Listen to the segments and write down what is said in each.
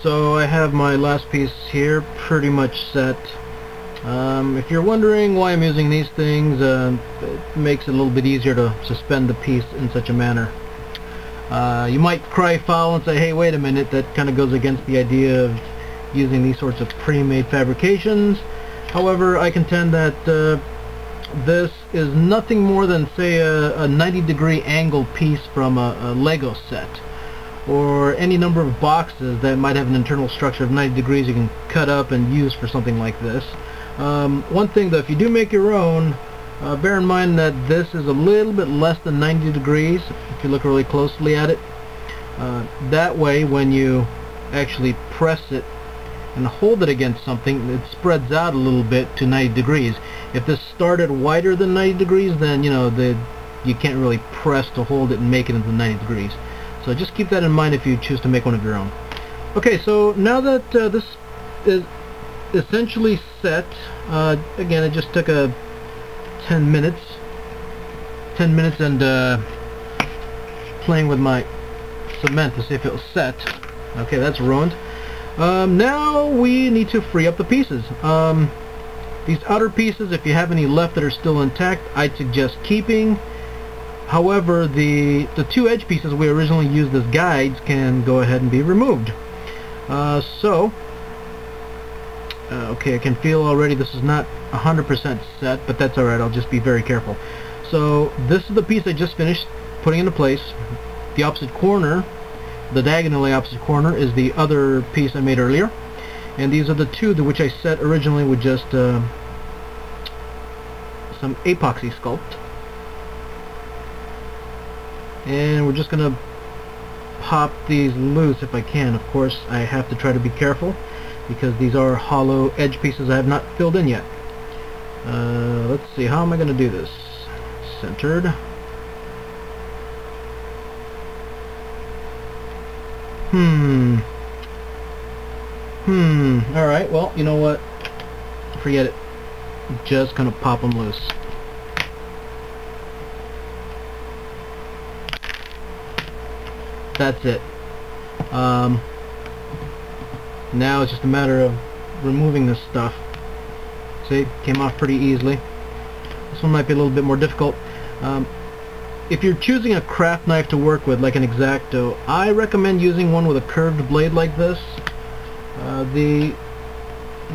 so I have my last piece here pretty much set. If you're wondering why I'm using these things, it makes it a little bit easier to suspend the piece in such a manner. You might cry foul and say, hey, wait a minute, that kind of goes against the idea of using these sorts of pre-made fabrications. However, I contend that this is nothing more than, say, a 90-degree angle piece from a Lego set, or any number of boxes that might have an internal structure of 90 degrees you can cut up and use for something like this. One thing though, if you do make your own, bear in mind that this is a little bit less than 90 degrees if you look really closely at it. That way, when you actually press it and hold it against something, it spreads out a little bit to 90 degrees. If this started wider than 90 degrees, then you can't really press to hold it and make it into 90 degrees. So just keep that in mind if you choose to make one of your own. Okay, so now that this is essentially set, again, it just took 10 minutes and playing with my cement to see if it was set. Okay, that's ruined. Now we need to free up the pieces. These outer pieces, if you have any left that are still intact, I'd suggest keeping. However, the two edge pieces we originally used as guides can go ahead and be removed. Okay, I can feel already this is not 100% set, but that's alright, I'll just be very careful. So this is the piece I just finished putting into place. The opposite corner, the diagonally opposite corner, is the other piece I made earlier. And these are the two to which I set originally with just some epoxy sculpt. And we're just going to pop these loose if I can. Of course, I have to try to be careful because these are hollow edge pieces I have not filled in yet. Let's see, how am I going to do this? Centered. Alright, well, you know what? Forget it. Just gonna pop them loose. That's it. Now it's just a matter of removing this stuff. See, came off pretty easily. This one might be a little bit more difficult. If you're choosing a craft knife to work with, like an X-Acto, I recommend using one with a curved blade like this. The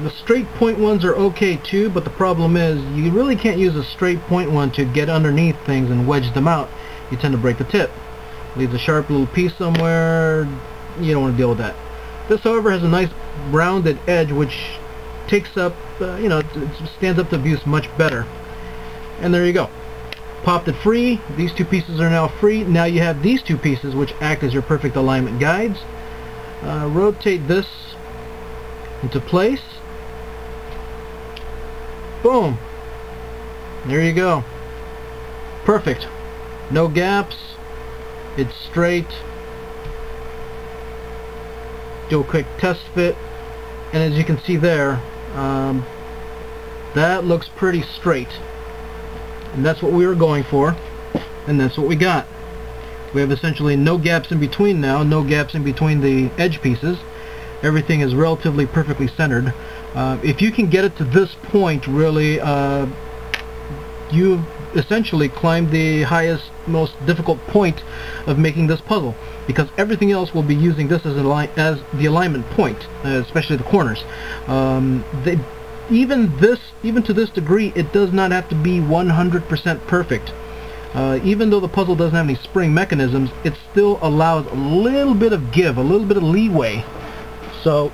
straight point ones are okay too, but the problem is you really can't use a straight point one to get underneath things and wedge them out. You tend to break the tip. Leaves a sharp little piece somewhere. You don't want to deal with that. This, however, has a nice rounded edge which takes up, it stands up to abuse much better. And there you go. Popped it free. These two pieces are now free. Now you have these two pieces which act as your perfect alignment guides. Rotate this into place. Boom. There you go. Perfect. No gaps. It's straight. Do a quick test fit, and as you can see there, that looks pretty straight, and that's what we were going for, and that's what we got. We have essentially no gaps in between now, no gaps in between the edge pieces. Everything is relatively perfectly centered. If you can get it to this point, really, you've essentially climbed the highest, most difficult point of making this puzzle, because everything else will be using this as the alignment point, especially the corners. Even to this degree, it does not have to be 100% perfect. Even though the puzzle doesn't have any spring mechanisms, it still allows a little bit of give, a little bit of leeway. So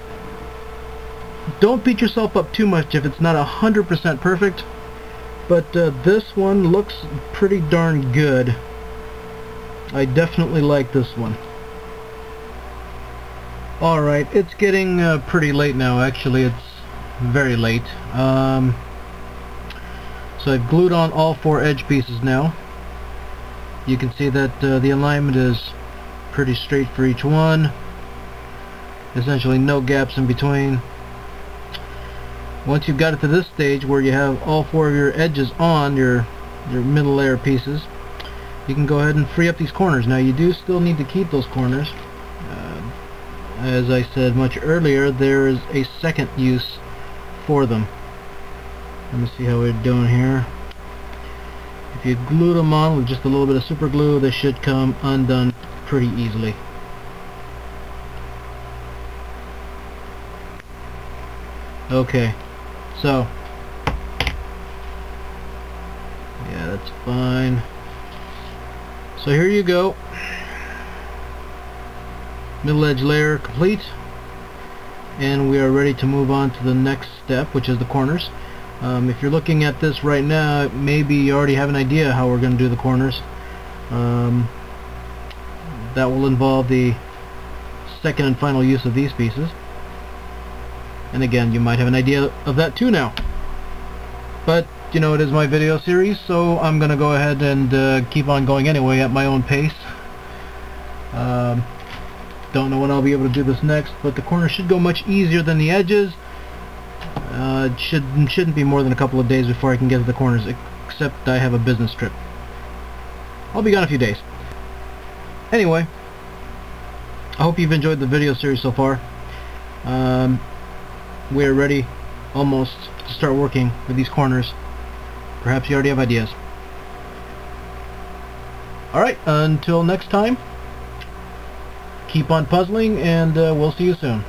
don't beat yourself up too much if it's not 100% perfect. But this one looks pretty darn good. I definitely like this one. Alright, it's getting pretty late now. Actually, it's very late. So I've glued on all four edge pieces now. You can see that the alignment is pretty straight for each one. Essentially no gaps in between. Once you've got it to this stage where you have all four of your edges on, your middle layer pieces, you can go ahead and free up these corners. Now you do still need to keep those corners. as I said much earlier, there is a second use for them. Let me see how we're doing here. If you glue them on with just a little bit of super glue, they should come undone pretty easily. Okay, so yeah, that's fine. So here you go. Middle edge layer complete, and we are ready to move on to the next step, which is the corners. If you're looking at this right now, maybe you already have an idea how we're going to do the corners. That will involve the second and final use of these pieces. And again, you might have an idea of that too now. But, you know, it is my video series, so I'm going to go ahead and keep on going anyway at my own pace. Don't know when I'll be able to do this next, but the corners should go much easier than the edges. It shouldn't be more than a couple of days before I can get to the corners, except I have a business trip. I'll be gone a few days. Anyway, I hope you've enjoyed the video series so far. We're ready almost to start working with these corners. Perhaps you already have ideas. Alright, until next time, keep on puzzling, and we'll see you soon.